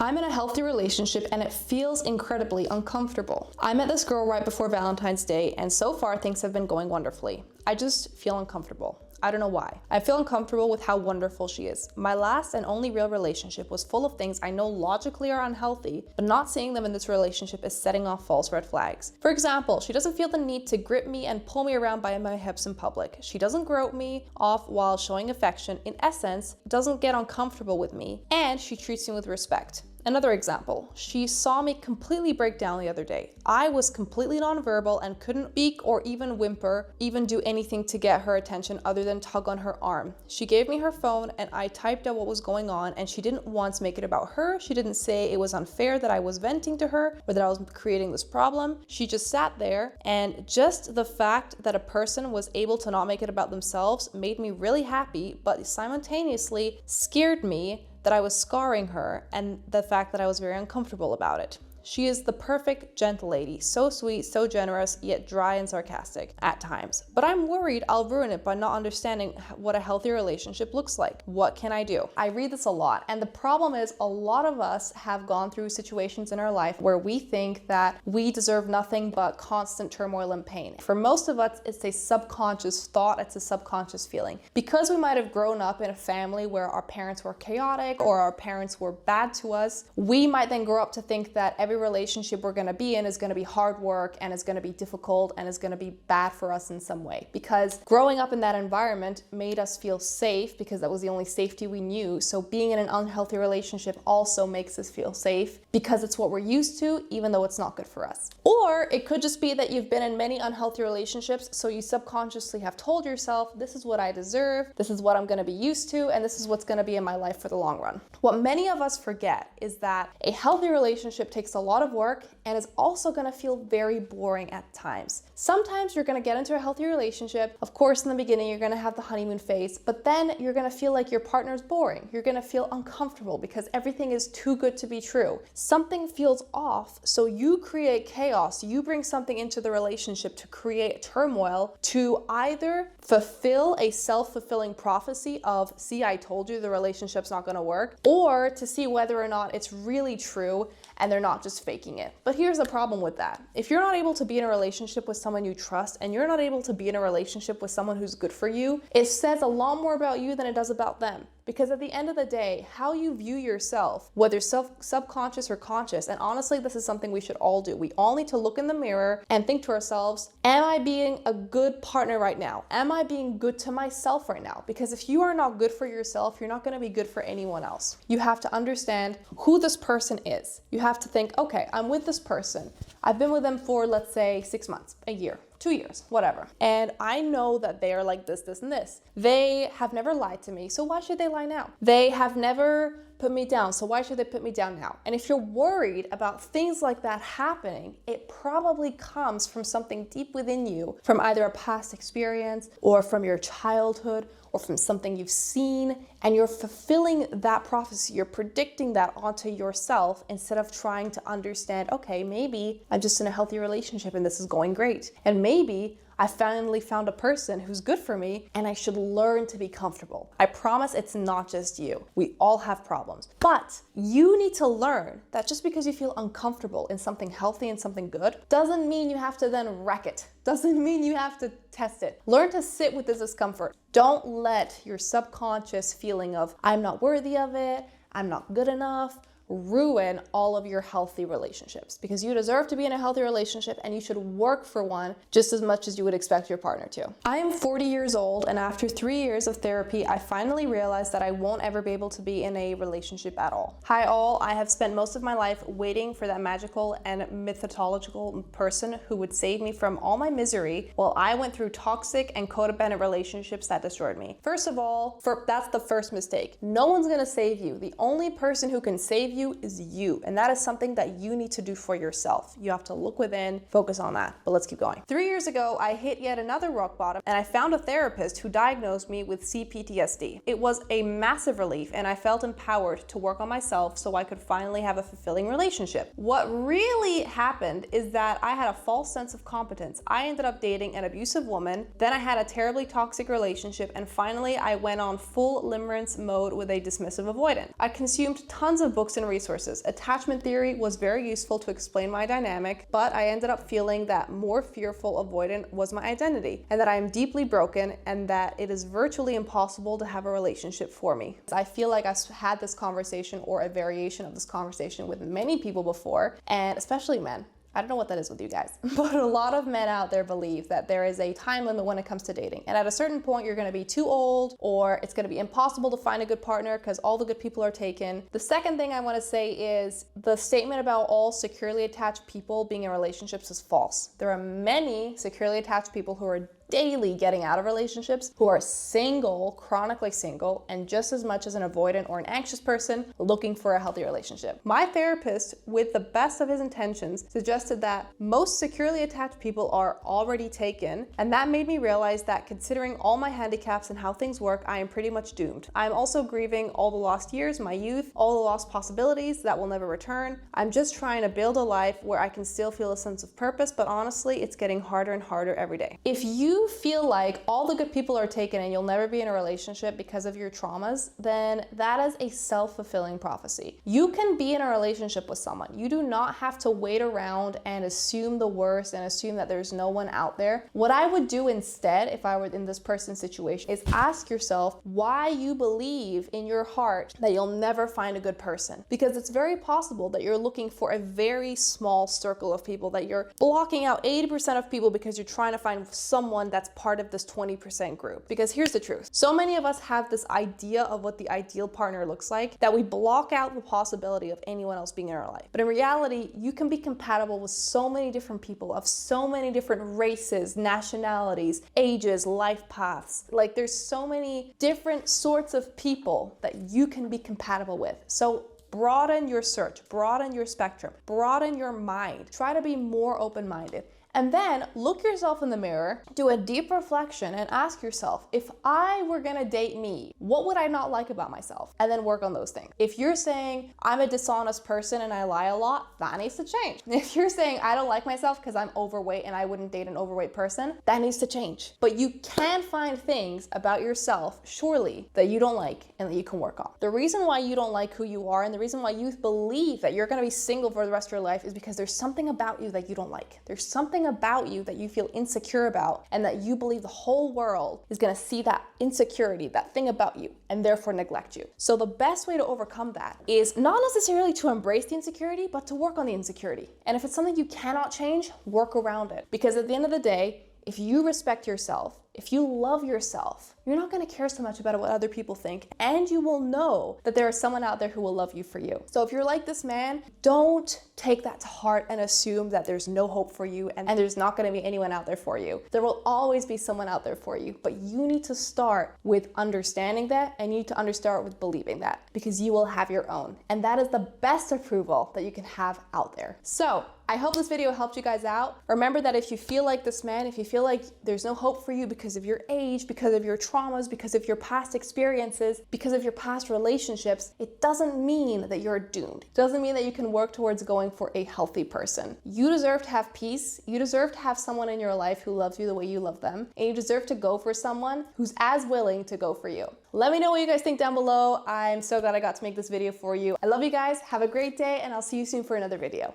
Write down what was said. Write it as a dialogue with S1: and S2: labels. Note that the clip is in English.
S1: I'm in a healthy relationship and it feels incredibly uncomfortable. I met this girl right before Valentine's Day and so far things have been going wonderfully. I just feel uncomfortable. I don't know why. I feel uncomfortable with how wonderful she is. My last and only real relationship was full of things I know logically are unhealthy, but not seeing them in this relationship is setting off false red flags. For example, she doesn't feel the need to grip me and pull me around by my hips in public. She doesn't grope me off while showing affection. In essence, doesn't get uncomfortable with me, and she treats me with respect. Another example, she saw me completely break down the other day. I was completely nonverbal and couldn't speak or even whimper, even do anything to get her attention other than tug on her arm. She gave me her phone and I typed out what was going on, and she didn't once make it about her. She didn't say it was unfair that I was venting to her or that I was creating this problem. She just sat there, and just the fact that a person was able to not make it about themselves made me really happy, but simultaneously scared me that I was scarring her, and the fact that I was very uncomfortable about it. She is the perfect, gentle lady, so sweet, so generous, yet dry and sarcastic at times. But I'm worried I'll ruin it by not understanding what a healthy relationship looks like. What can I do? I read this a lot, and the problem is a lot of us have gone through situations in our life where we think that we deserve nothing but constant turmoil and pain. For most of us, it's a subconscious thought, it's a subconscious feeling. Because we might have grown up in a family where our parents were chaotic or our parents were bad to us, we might then grow up to think that every relationship we're going to be in is going to be hard work and is going to be difficult and is going to be bad for us in some way, because growing up in that environment made us feel safe because that was the only safety we knew. So being in an unhealthy relationship also makes us feel safe because it's what we're used to, even though it's not good for us. Or it could just be that you've been in many unhealthy relationships, so you subconsciously have told yourself, this is what I deserve, this is what I'm going to be used to, and this is what's going to be in my life for the long run. What many of us forget is that a healthy relationship takes a lot of work and is also going to feel very boring at times. Sometimes you're going to get into a healthy relationship. Of course, in the beginning, you're going to have the honeymoon phase, but then you're going to feel like your partner's boring. You're going to feel uncomfortable because everything is too good to be true. Something feels off, so you create chaos. You bring something into the relationship to create turmoil, to either fulfill a self-fulfilling prophecy of, see, I told you the relationship's not going to work, or to see whether or not it's really true and they're not just faking it. But here's the problem with that. If you're not able to be in a relationship with someone you trust and you're not able to be in a relationship with someone who's good for you, it says a lot more about you than it does about them. Because at the end of the day, how you view yourself, whether subconscious or conscious, and honestly, this is something we should all do. We all need to look in the mirror and think to ourselves, am I being a good partner right now? Am I being good to myself right now? Because if you are not good for yourself, you're not going to be good for anyone else. You have to understand who this person is. You have to think, okay, I'm with this person. I've been with them for, let's say, 6 months, a year, 2 years, whatever. And I know that they are like this, this, and this. They have never lied to me, so why should they lie now? They have never put me down, so why should they put me down now? And if you're worried about things like that happening, it probably comes from something deep within you, from either a past experience or from your childhood or from something you've seen, and you're fulfilling that prophecy. You're predicting that onto yourself instead of trying to understand, okay, maybe I'm just in a healthy relationship and this is going great. And maybe I finally found a person who's good for me and I should learn to be comfortable. I promise it's not just you. We all have problems. But you need to learn that just because you feel uncomfortable in something healthy and something good doesn't mean you have to then wreck it. Doesn't mean you have to test it. Learn to sit with this discomfort. Don't let your subconscious feeling of I'm not worthy of it, I'm not good enough, ruin all of your healthy relationships, because you deserve to be in a healthy relationship and you should work for one just as much as you would expect your partner to. I am 40 years old, and after 3 years of therapy, I finally realized that I won't ever be able to be in a relationship at all. Hi all, I have spent most of my life waiting for that magical and mythological person who would save me from all my misery while I went through toxic and codependent relationships that destroyed me. First of all, that's the first mistake. No one's gonna save you. The only person who can save you is you, and that is something that you need to do for yourself. You have to look within, focus on that. But let's keep going. 3 years ago, I hit yet another rock bottom, and I found a therapist who diagnosed me with CPTSD. It was a massive relief, and I felt empowered to work on myself so I could finally have a fulfilling relationship. What really happened is that I had a false sense of competence. I ended up dating an abusive woman, then I had a terribly toxic relationship, and finally I went on full limerence mode with a dismissive avoidant. I consumed tons of books and resources. Attachment theory was very useful to explain my dynamic, but I ended up feeling that more fearful avoidant was my identity, and that I am deeply broken and that it is virtually impossible to have a relationship for me. I feel like I've had this conversation or a variation of this conversation with many people before, and especially men. I don't know what that is with you guys, but a lot of men out there believe that there is a time limit when it comes to dating. And at a certain point, you're gonna be too old, or it's gonna be impossible to find a good partner because all the good people are taken. The second thing I wanna say is the statement about all securely attached people being in relationships is false. There are many securely attached people who are daily getting out of relationships, who are single, chronically single, and just as much as an avoidant or an anxious person looking for a healthy relationship. My therapist, with the best of his intentions, suggested that most securely attached people are already taken, and that made me realize that considering all my handicaps and how things work, I am pretty much doomed. I'm also grieving all the lost years, my youth, all the lost possibilities that will never return. I'm just trying to build a life where I can still feel a sense of purpose, but honestly, it's getting harder and harder every day. If you feel like all the good people are taken and you'll never be in a relationship because of your traumas, then that is a self-fulfilling prophecy. You can be in a relationship with someone. You do not have to wait around and assume the worst and assume that there's no one out there. What I would do instead, if I were in this person's situation, is ask yourself why you believe in your heart that you'll never find a good person. Because it's very possible that you're looking for a very small circle of people, that you're blocking out 80% of people because you're trying to find someone that's part of this 20% group. Because here's the truth. So many of us have this idea of what the ideal partner looks like that we block out the possibility of anyone else being in our life. But in reality, you can be compatible with so many different people of so many different races, nationalities, ages, life paths. Like there's so many different sorts of people that you can be compatible with. So broaden your search, broaden your spectrum, broaden your mind. Try to be more open-minded. And then look yourself in the mirror, do a deep reflection and ask yourself, if I were gonna date me, what would I not like about myself? And then work on those things. If you're saying I'm a dishonest person and I lie a lot, that needs to change. If you're saying I don't like myself because I'm overweight and I wouldn't date an overweight person, that needs to change. But you can find things about yourself, surely, that you don't like and that you can work on. The reason why you don't like who you are and the reason why you believe that you're gonna be single for the rest of your life is because there's something about you that you don't like. There's something about you that you feel insecure about, and that you believe the whole world is going to see that insecurity, that thing about you, and therefore neglect you. So the best way to overcome that is not necessarily to embrace the insecurity, but to work on the insecurity. And if it's something you cannot change, work around it. Because at the end of the day, if you respect yourself, if you love yourself, you're not going to care so much about what other people think, and you will know that there is someone out there who will love you for you. So if you're like this man, don't take that to heart and assume that there's no hope for you and there's not going to be anyone out there for you. There will always be someone out there for you, but you need to start with understanding that, and you need to start with believing that, because you will have your own. And that is the best approval that you can have out there. So I hope this video helped you guys out. Remember that if you feel like this man, if you feel like there's no hope for you because of your age, because of your traumas, because of your past experiences, because of your past relationships, it doesn't mean that you're doomed. It doesn't mean that you can work towards going for a healthy person. You deserve to have peace. You deserve to have someone in your life who loves you the way you love them. And you deserve to go for someone who's as willing to go for you. Let me know what you guys think down below. I'm so glad I got to make this video for you. I love you guys. Have a great day, and I'll see you soon for another video.